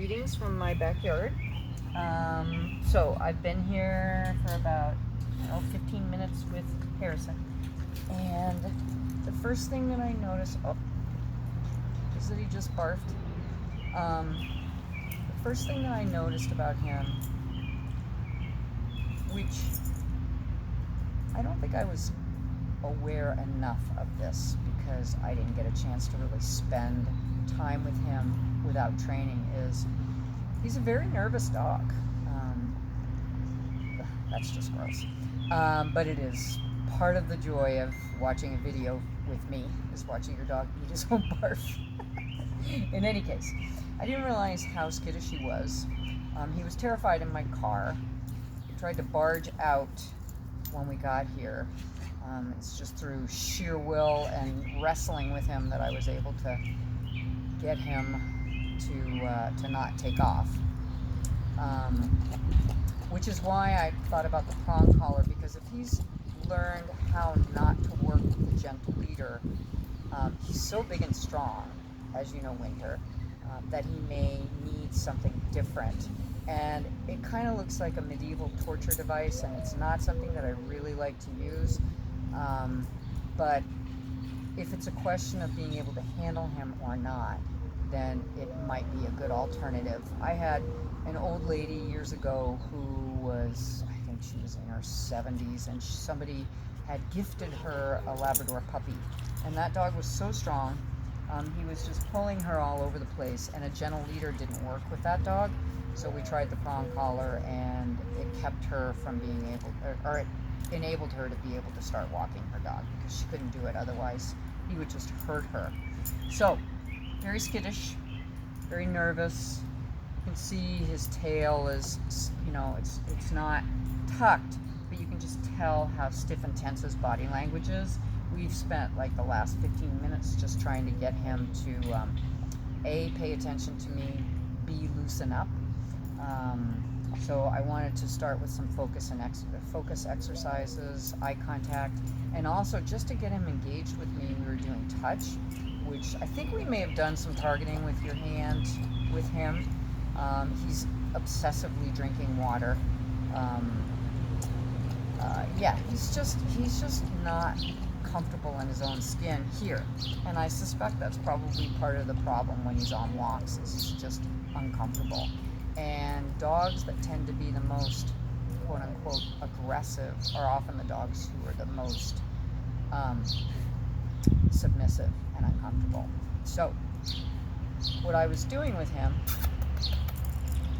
greetings from my backyard. So I've been here for about 15 minutes with Harrison, and the first thing that I noticed is that he just barfed. The first thing that I noticed about him, which I don't think I was aware enough of this because I didn't get a chance to really spend time with him without training, is he's a very nervous dog. That's just gross. But it is part of the joy of watching a video with me, is watching your dog eat his own barf. In any case, I didn't realize how skittish he was. He was terrified in my car. He tried to barge out when we got here. It's just through sheer will and wrestling with him that I was able to get him to not take off. Which is why I thought about the prong collar, because if he's learned how not to work with a gentle leader, he's so big and strong, as you know, Winter, that he may need something different. And it kind of looks like a medieval torture device, and it's not something that I really like to use. But if it's a question of being able to handle him or not, then it might be a good alternative. I had an old lady years ago who was, I think she was in her 70s, and somebody had gifted her a Labrador puppy. And that dog was so strong, he was just pulling her all over the place, and a gentle leader didn't work with that dog. So we tried the prong collar, and it kept her from being able, or it enabled her to be able to start walking her dog, because she couldn't do it otherwise. He would just hurt her. So, very skittish, very nervous. You can see his tail is, it's not tucked, but you can just tell how stiff and tense his body language is. We've spent like the last 15 minutes just trying to get him to, A, pay attention to me, B, loosen up. So I wanted to start with some focus exercises, eye contact, and also just to get him engaged with me, we were doing touch, which I think we may have done some targeting with your hand with him. He's obsessively drinking water. He's just not comfortable in his own skin here, and I suspect that's probably part of the problem when he's on walks, is he's just uncomfortable. And dogs that tend to be the most quote-unquote aggressive are often the dogs who are the most submissive and uncomfortable. So what I was doing with him,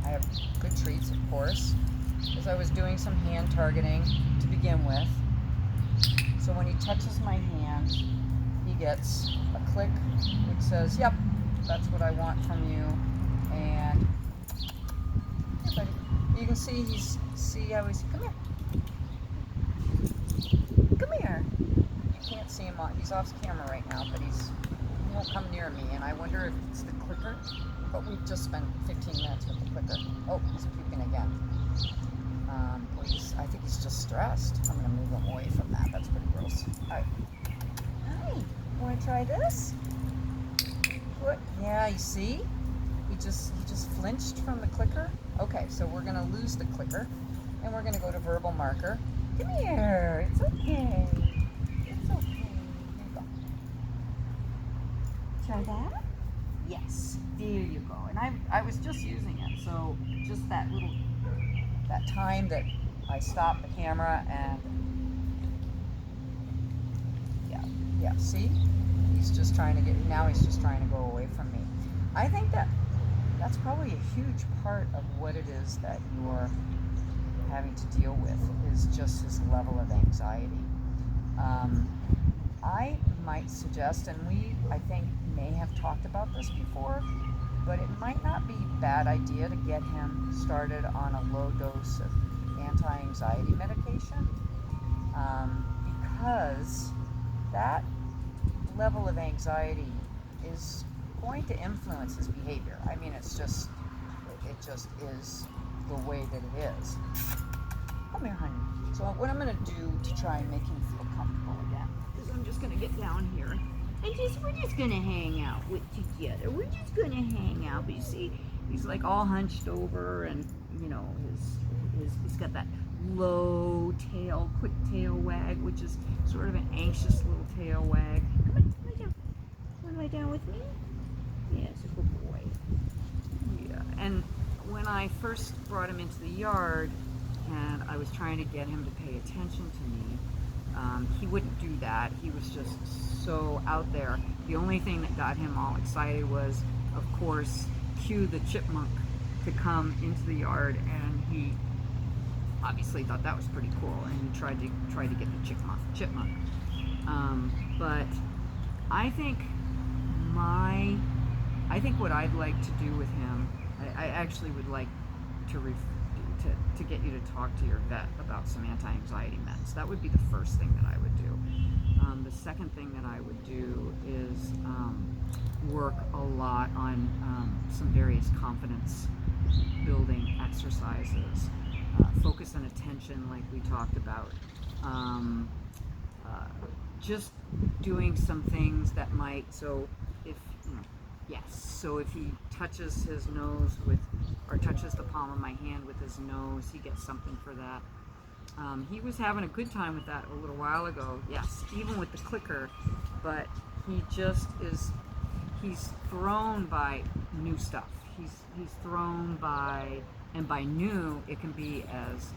I have good treats, of course, is I was doing some hand targeting to begin with. So when he touches my hand, he gets a click which says, yep, that's what I want from you. And you can see how he's, come here. You can't see him he's off camera right now, but he won't come near me, and I wonder if it's the clicker, but we've just spent 15 minutes with the clicker. Oh, he's puking again. I think he's just stressed. I'm gonna move him away from that. That's pretty gross. All right. Hi, wanna try this? What? Yeah, you see? He just flinched from the clicker. Okay, so we're gonna lose the clicker, and we're gonna go to verbal marker. Come here, it's okay. It's okay. Here you go. Try that? Yes, there you go. And I was just using it, so just that time that I stopped the camera, and yeah, see? He's just trying to he's just trying to go away from me. I think that's probably a huge part of what it is that you're having to deal with, is just his level of anxiety. I might suggest, and I think may have talked about this before, but it might not be a bad idea to get him started on a low dose of anti-anxiety medication, because that level of anxiety is going to influence his behavior. I mean, it just is the way that it is. Come here, honey. So what I'm going to do to try and make him feel comfortable again is I'm just going to get down here, and we're just going to hang out together. We're just going to hang out. But you see, he's like all hunched over, and you know, he's got that low tail, quick tail wag, which is sort of an anxious little tail wag. Come on, lie down. Want to lie down with me? Yes, a good boy. Yeah, and when I first brought him into the yard and I was trying to get him to pay attention to me, he wouldn't do that. He was just so out there. The only thing that got him all excited was, of course, cue the chipmunk to come into the yard, and he obviously thought that was pretty cool, and he tried to get the chipmunk. But I think what I'd like to do with him, I actually would like to get you to talk to your vet about some anti-anxiety meds. That would be the first thing that I would do. The second thing that I would do is work a lot on some various confidence building exercises. Focus and attention, like we talked about. Just doing some things that might, so if, so if he touches his nose or touches the palm of my hand with his nose, he gets something for that. He was having a good time with that a little while ago, yes, even with the clicker, but he's thrown by new stuff. He's thrown by, and by new, it can be as,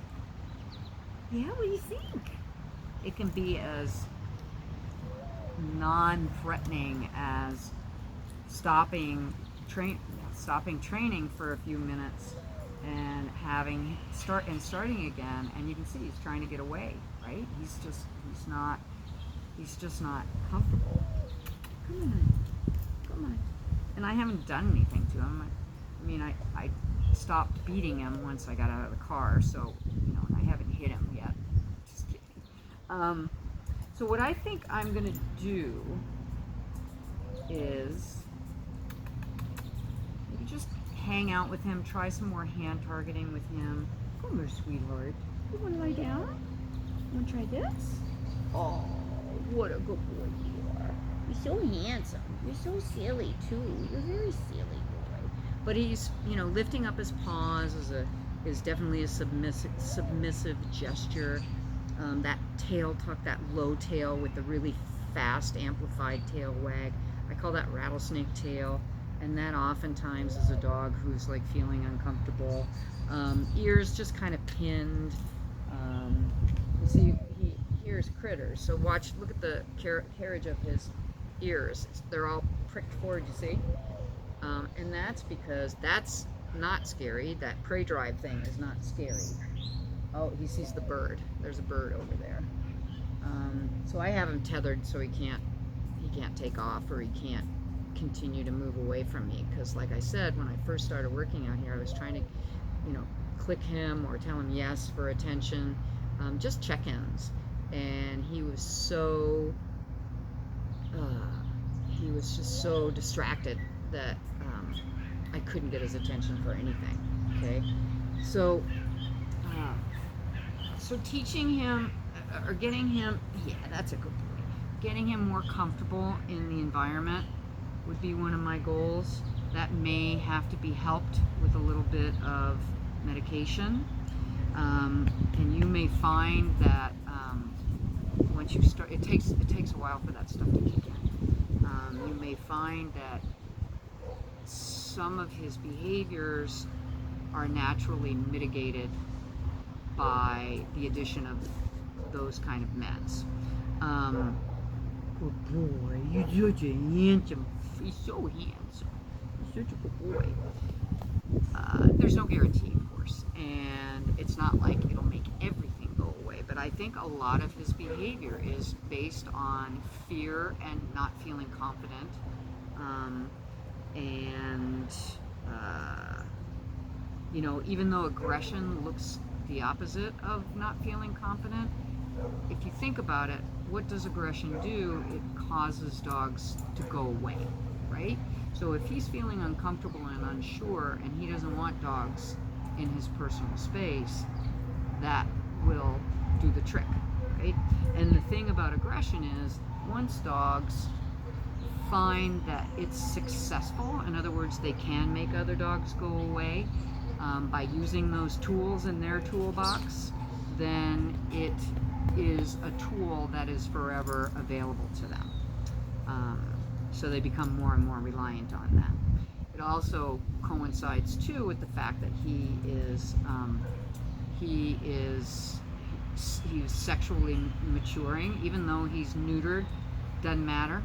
what do you think? It can be as non-threatening as stopping training for a few minutes and starting again, and you can see he's trying to get away, right? He's just not comfortable. Come on. And I haven't done anything to him. I mean, I stopped beating him once I got out of the car, so, and I haven't hit him yet. Just kidding. So what I think I'm going to do is maybe just hang out with him, try some more hand targeting with him. Come here, sweetheart. You want to lie down? You want to try this? Oh, what a good boy you are. You're so handsome. You're so silly, too. You're very silly boy. But he's, lifting up his paws is definitely a submissive gesture. That tail tuck, that low tail with the really fast amplified tail wag, I call that rattlesnake tail, and that oftentimes is a dog who's like feeling uncomfortable. Ears just kind of pinned. You see, he hears critters, so look at the carriage of his ears. They're all pricked forward, you see? And that's because that's not scary. That prey drive thing is not scary. Oh, he sees the bird. There's a bird over there. So I have him tethered so he can't take off, or he can't continue to move away from me. Because like I said, when I first started working out here, I was trying to, click him or tell him yes for attention, just check-ins. And he was just so distracted that I couldn't get his attention for anything. Okay, so teaching him, or getting him, that's a good boy, getting him more comfortable in the environment would be one of my goals. That may have to be helped with a little bit of medication, and you may find that once you start, it takes a while for that stuff to kick in. You may find that some of his behaviors are naturally mitigated by the addition of those kind of meds. Good boy, you're such a handsome. He's so handsome. He's such a good boy. There's no guarantee, of course, and it's not like it'll make everything go away, but I think a lot of his behavior is based on fear and not feeling confident, even though aggression looks the opposite of not feeling confident, if you think about it, what does aggression do? It causes dogs to go away, right? So if he's feeling uncomfortable and unsure, and he doesn't want dogs in his personal space, that will do the trick, right? And the thing about aggression is, once dogs find that it's successful, in other words, they can make other dogs go away by using those tools in their toolbox, then it is a tool that is forever available to them. So they become more and more reliant on that. It also coincides too with the fact that he's sexually maturing, even though he's neutered, doesn't matter.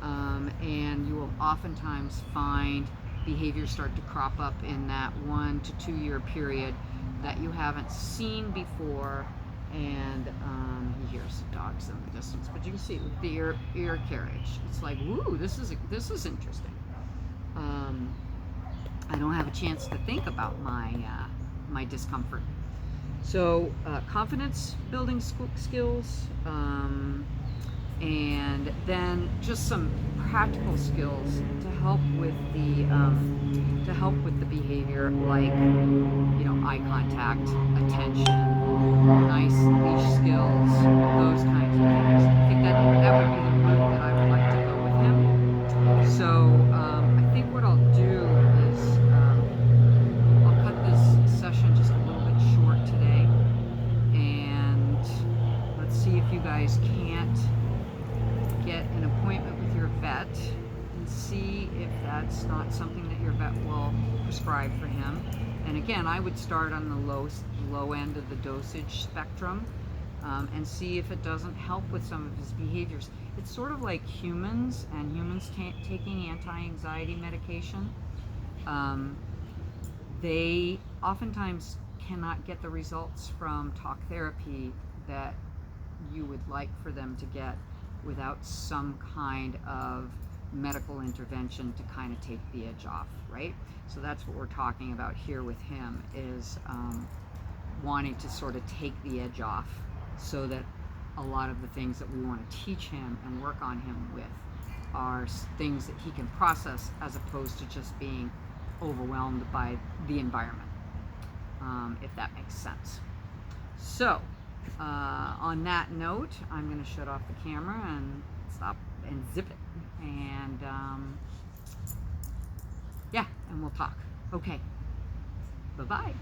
And you will oftentimes find behaviors start to crop up in that 1 to 2 year period that you haven't seen before. And he hears the dogs in the distance, but you can see with the ear carriage, it's like, woo, this is interesting. I don't have a chance to think about my discomfort. So confidence building skills, and then just some practical skills to help with the behavior, like eye contact, attention, nice leash skills, those kinds of things. I think that would be the route that I would like to go with him. So I think what I'll do is I'll cut this session just a little bit short today, and let's see if you guys can't get an appointment with your vet and see if that's not something that your vet will prescribe for him. And again, I would start on the low end of the dosage spectrum, and see if it doesn't help with some of his behaviors. It's sort of like humans taking anti-anxiety medication. They oftentimes cannot get the results from talk therapy that you would like for them to get without some kind of medical intervention to kind of take the edge off, right? So that's what we're talking about here with him, is wanting to sort of take the edge off, so that a lot of the things that we want to teach him and work on him with are things that he can process, as opposed to just being overwhelmed by the environment, if that makes sense. So on that note, I'm going to shut off the camera and stop and zip it, and yeah, and we'll talk. Okay, bye-bye.